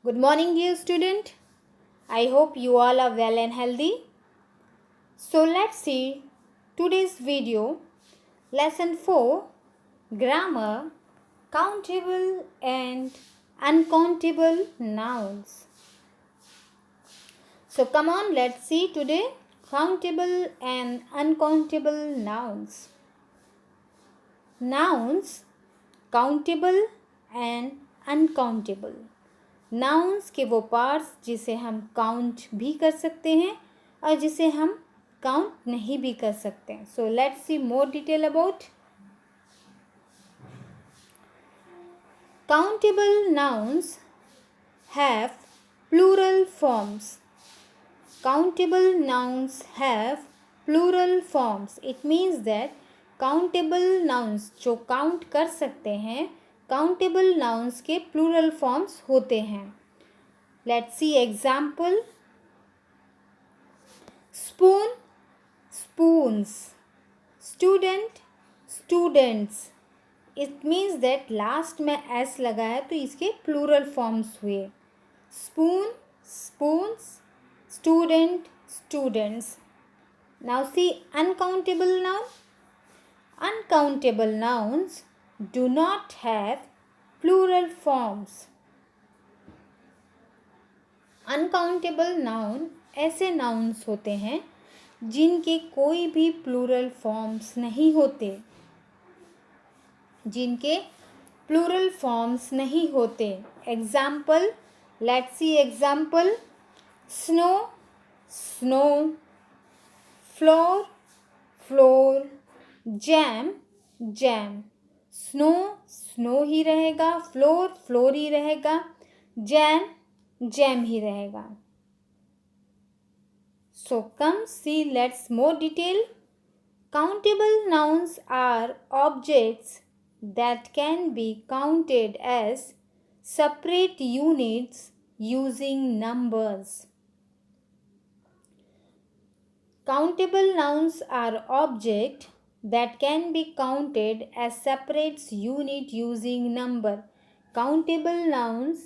Good morning, dear student. I hope you all are well and healthy. So let's see today's video, lesson 4, grammar, countable and uncountable nouns. So come on, let's see today countable and uncountable nouns. Nouns, countable and uncountable. Nouns के वो parts जिसे हम count भी कर सकते हैं और जिसे हम काउंट नहीं भी कर सकते हैं. So let's see more detail about countable nouns have plural forms. Countable nouns have plural forms. It means that countable nouns जो काउंट कर सकते हैं, काउंटेबल नाउन्स के प्लूरल फॉर्म्स होते हैं. Let's see example. Spoon, spoons. Student, students. It means that last में S लगाया तो इसके प्लूरल फॉर्म्स हुए. Spoon, spoons. Student, students. Now see uncountable noun. Uncountable nouns do not have plural forms. Uncountable noun ऐसे nouns होते हैं जिनके कोई भी plural forms नहीं होते. जिनके plural forms नहीं होते. Example, let's see example. Snow, snow. Floor, floor. Jam, jam. Snow, snow ही रहेगा. फ्लोर, फ्लोर ही रहेगा. जैम, जैम ही रहेगा. So come see let's more detail. Countable nouns are objects that can be counted as separate units using numbers. Countable nouns are object that can be counted as separate unit using number. Countable nouns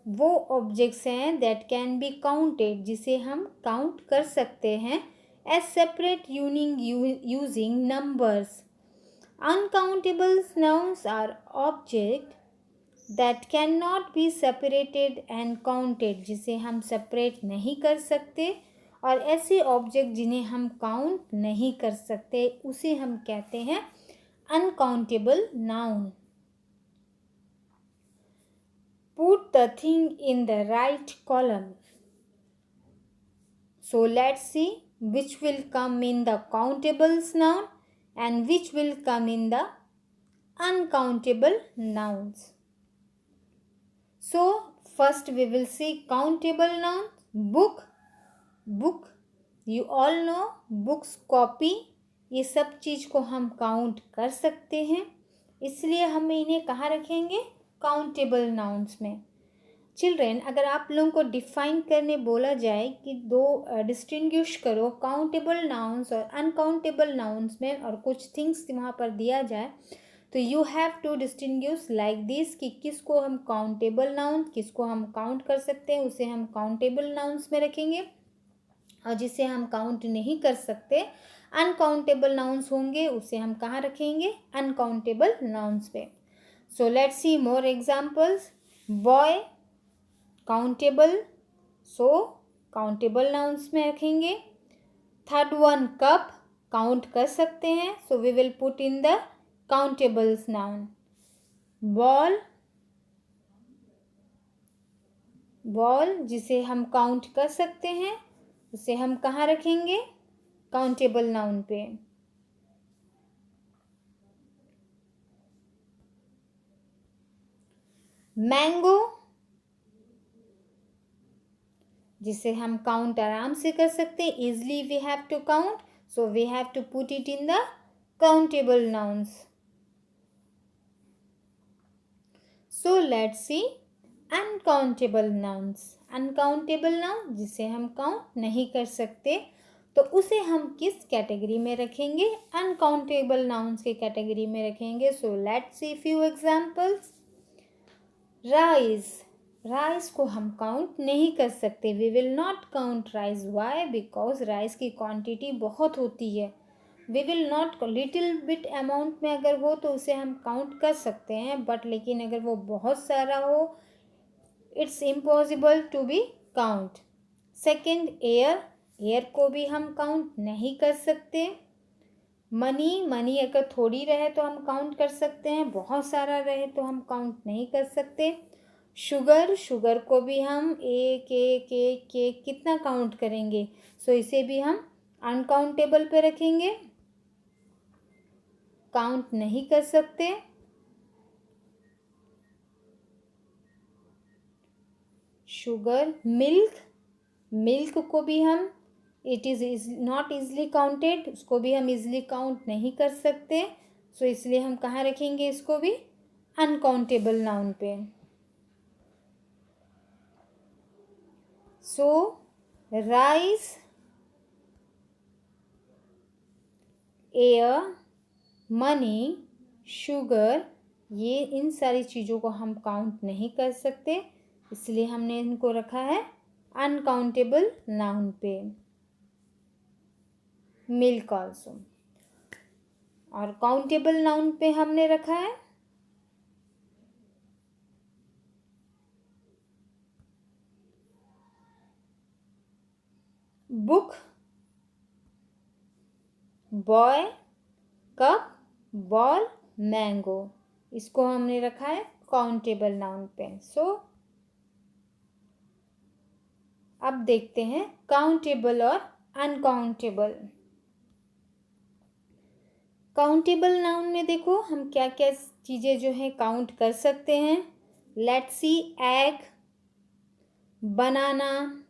वो objects हैं that can be counted जिसे हम count कर सकते हैं as separate unit using numbers. Uncountable nouns are object that cannot be separated and counted जिसे हम separate नहीं कर सकते और ऐसे ऑब्जेक्ट जिन्हें हम काउंट नहीं कर सकते उसे हम कहते हैं uncountable noun. Put the thing in the right column. So let's see which will come in the countables noun and which will come in the uncountable nouns. So first we will see countable noun. Book, book. You all know books, copy, ये सब चीज़ को हम count कर सकते हैं, इसलिए हम इन्हें कहाँ रखेंगे? काउंटेबल नाउन्स में. चिल्ड्रेन, अगर आप लोगों को डिफाइन करने बोला जाए कि दो डिस्टिंग्विश करो काउंटेबल नाउन्स और अनकाउंटेबल नाउन्स में और कुछ थिंग्स वहाँ पर दिया जाए तो you have to distinguish like this कि किसको हम काउंटेबल नाउन, किसको हम काउंट कर सकते हैं उसे हम काउंटेबल नाउन्स में रखेंगे और जिसे हम काउंट नहीं कर सकते अनकाउंटेबल नाउन्स होंगे उसे हम कहाँ रखेंगे? अनकाउंटेबल नाउन्स पे. So let's see more examples. Boy, countable, so countable nouns में रखेंगे. थर्ड वन, कप, काउंट कर सकते हैं so we will put in the countables noun. Ball, ball जिसे हम काउंट कर सकते हैं उसे हम कहाँ रखेंगे? काउंटेबल नाउन पे. मैंगो जिसे हम काउंट आराम से कर सकते हैं, easily we have to count so we have to put it in the countable nouns. So let's see uncountable nouns. Uncountable noun जिसे हम काउंट नहीं कर सकते तो उसे हम किस कैटेगरी में रखेंगे? अनकाउंटेबल नाउन्स के कैटेगरी में रखेंगे. So let's see few examples. Rice, rice को हम काउंट नहीं कर सकते. We will not count rice. Why? Because rice की क्वांटिटी बहुत होती है. We will not, little bit amount में अगर हो तो उसे हम काउंट कर सकते हैं, बट लेकिन अगर वो बहुत सारा हो, it's impossible to be count. Second, air. Air को भी हम काउंट नहीं कर सकते. मनी अगर थोड़ी रहे तो हम काउंट कर सकते हैं, बहुत सारा रहे तो हम काउंट नहीं कर सकते. शुगर को भी हम एक एक एक एक कितना काउंट करेंगे, सो इसे भी हम अनकाउंटेबल पे रखेंगे, काउंट नहीं कर सकते. शुगर. मिल्क को भी हम, it is not easily counted, उसको भी हम इजली काउंट नहीं कर सकते, सो इसलिए हम कहाँ रखेंगे इसको भी, अनकाउंटेबल नाउन पे. सो राइस, एयर, मनी, शुगर, ये इन सारी चीज़ों को हम काउंट नहीं कर सकते, इसलिए हमने इनको रखा है अनकाउंटेबल नाउन पे. Milk also. और काउंटेबल नाउन पे हमने रखा है book, boy, cup, ball, mango. इसको हमने रखा है काउंटेबल नाउन पे. सो अब देखते हैं काउंटेबल और अनकाउंटेबल. काउंटेबल नाउन में देखो हम क्या क्या चीज़ें जो है काउंट कर सकते हैं. Let's see. Egg, banana,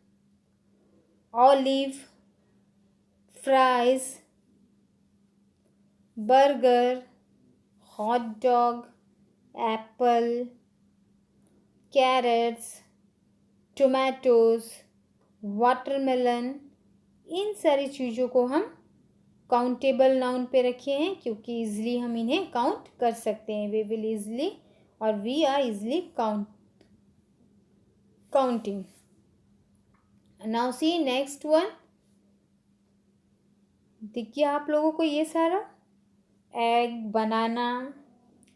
olive, fries, burger, hot dog, apple, carrots, tomatoes, watermelon. इन सारी चीज़ों को हम काउंटेबल नाउन पे रखे हैं क्योंकि इजली हम इन्हें काउंट कर सकते हैं. वी विल इजली और we are easily counting. Now see next one. देखिए आप लोगों को ये सारा egg, banana,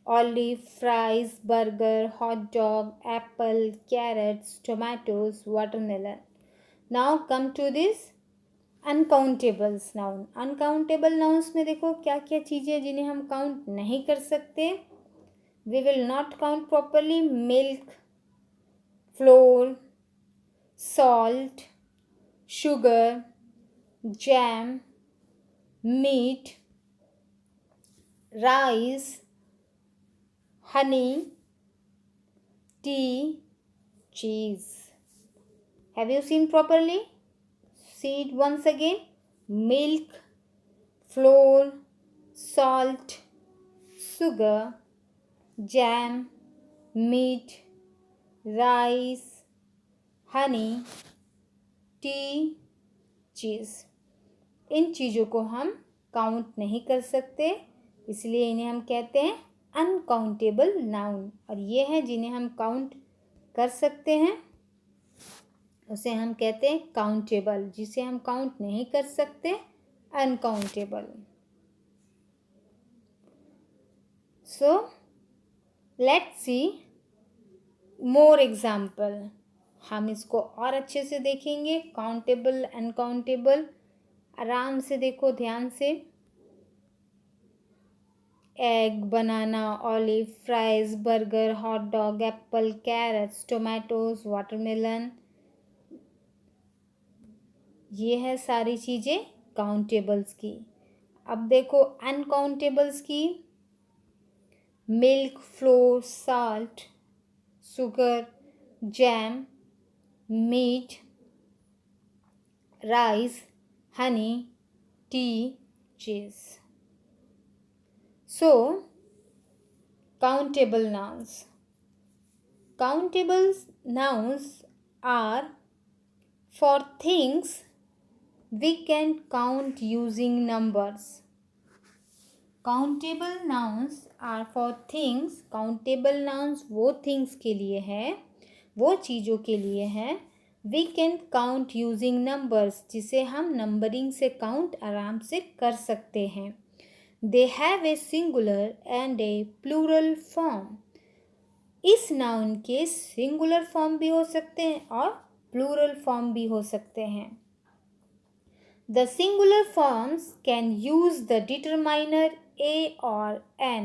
olive, fries, burger, hot dog, apple, carrots, tomatoes, watermelon. Now come to this uncountables noun. Uncountable nouns में देखो क्या क्या चीज़ें जिन्हें हम काउंट नहीं कर सकते. We will not count properly. Milk, flour, salt, sugar, jam, meat, rice, honey, tea, cheese. Have you seen properly? See it once again. Milk, flour, salt, sugar, jam, meat, rice, honey, tea, cheese. इन चीज़ों को हम count नहीं कर सकते, इसलिए इन्हें हम कहते हैं अनकाउंटेबल नाउन. और ये हैं जिन्हें हम काउंट कर सकते हैं, उसे हम कहते हैं काउंटेबल. जिसे हम काउंट नहीं कर सकते, uncountable. So let's see more example. हम इसको और अच्छे से देखेंगे. काउंटेबल, अनकाउंटेबल, आराम से देखो, ध्यान से. Egg, banana, olive, fries, burger, hot dog, apple, carrots, tomatoes, watermelon. ये है सारी चीज़ें काउंटेबल्स की. अब देखो अनकाउंटेबल्स की. Milk, flour, salt, sugar, jam, meat, rice, honey, tea, cheese. So, countable nouns. Countable nouns are for things we can count using numbers. Countable nouns are for things. Countable nouns वो things के लिए है वो चीज़ों के लिए हैं। We can count using numbers, जिसे हम नंबरिंग से काउंट आराम से कर सकते हैं। They have a singular and a plural form. इस नाउन के सिंगुलर फॉर्म भी हो सकते हैं और प्लूरल फॉर्म भी हो सकते हैं। The singular forms can use the determiner a or an.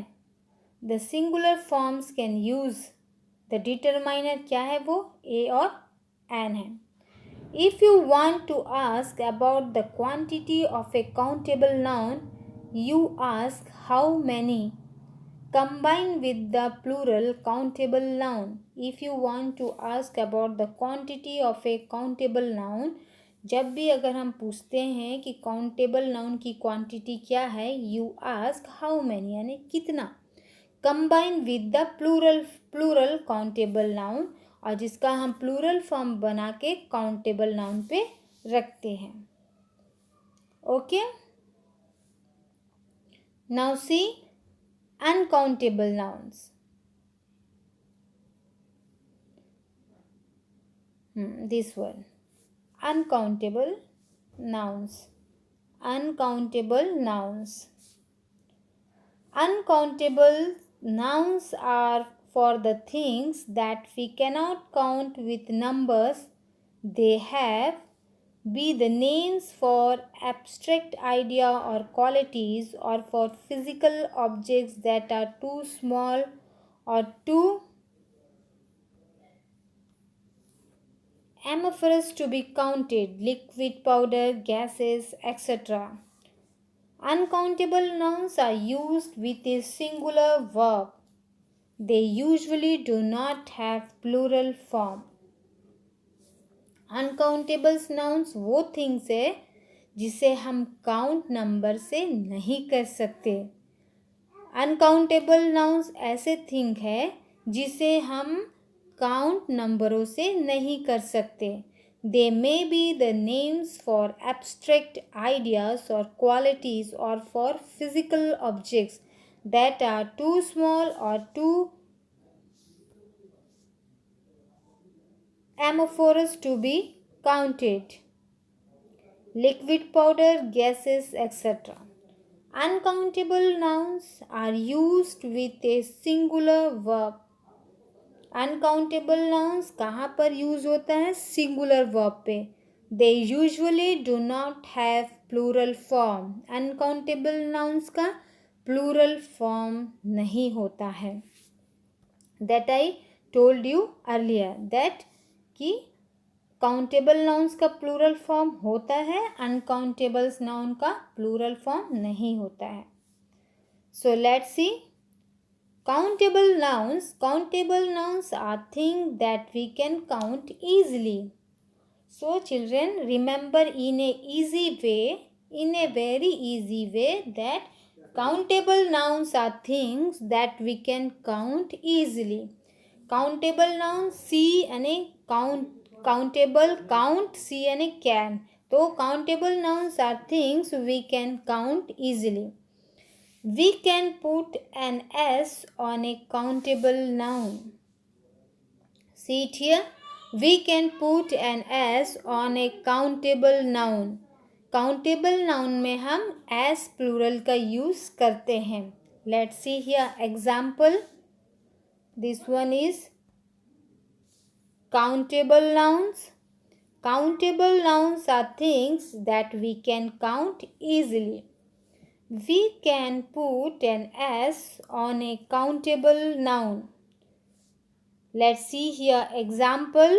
The singular forms can use the determiner, क्या है वो, a और an है। If you want to ask about the quantity of a countable noun, you ask how many. Combine with the plural countable noun. If you want to ask about the quantity of a countable noun, जब भी अगर हम पूछते हैं कि countable noun की quantity क्या है, यू आस्क हाउ मैनी, यानी कितना। Combine with the plural countable noun, और जिसका हम प्लूरल फॉर्म बना के काउंटेबल नाउन पे रखते हैं। Okay, now see uncountable nouns. This one, uncountable nouns. Uncountable nouns. Uncountable nouns are for the things that we cannot count with numbers. They have be the names for abstract idea or qualities, or for physical objects that are too small or too amorphous to be counted, liquid, powder, gases, etc. Uncountable nouns are used with a singular verb. They usually do not have plural form. Uncountable nouns वो things है जिसे हम count number से नहीं कर सकते। Uncountable nouns ऐसे thing है जिसे हम काउंट नंबरों से नहीं कर सकते। They may be the names for abstract ideas और क्वालिटीज, और for physical objects that are too small और too amorphous to be counted, liquid, powder, gases, etc. Uncountable nouns are used with a singular verb. Uncountable nouns कहाँ पर use होता है, singular verb पे। They usually do not have plural form. Uncountable nouns का plural form नहीं होता है। That I told you earlier that कि काउंटेबल नाउन्स का प्लूरल फॉर्म होता है, अनकाउंटेबल नाउन का प्लूरल फॉर्म नहीं होता है। So let's see countable nouns. Countable nouns are things that we can count easily. So children, remember in a very easy way, that countable nouns are things that we can count easily. Countable nouns, see यानी countable, count, see यानी can. तो countable nouns are things we can count easily. We can put an S on a countable noun. See it here. We can put an S on a countable noun. Countable noun में हम S plural का use करते हैं. Let's see here example. This one is countable nouns. Countable nouns are things that we can count easily. We can put an S on a countable noun. Let's see here example.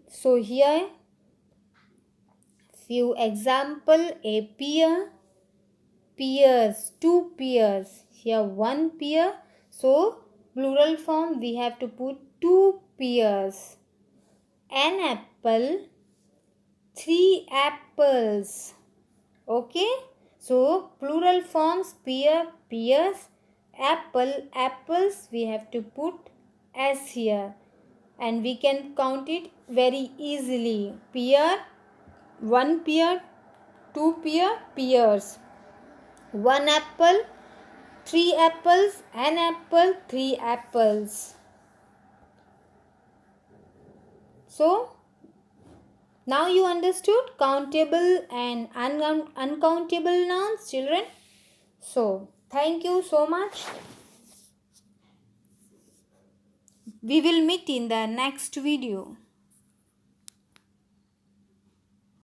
So here few example: a pear, pears, two pears. Here one pear. So plural form we have to put two pears. An apple, three apples. Okay, so plural forms pear, pears, apple, apples, we have to put S here, and we can count it very easily. Pear, one pear, two pear, pears. One apple, 3 apples, an apple, 3 apples. So, now you understood countable and uncountable nouns, children. So, thank you so much. We will meet in the next video.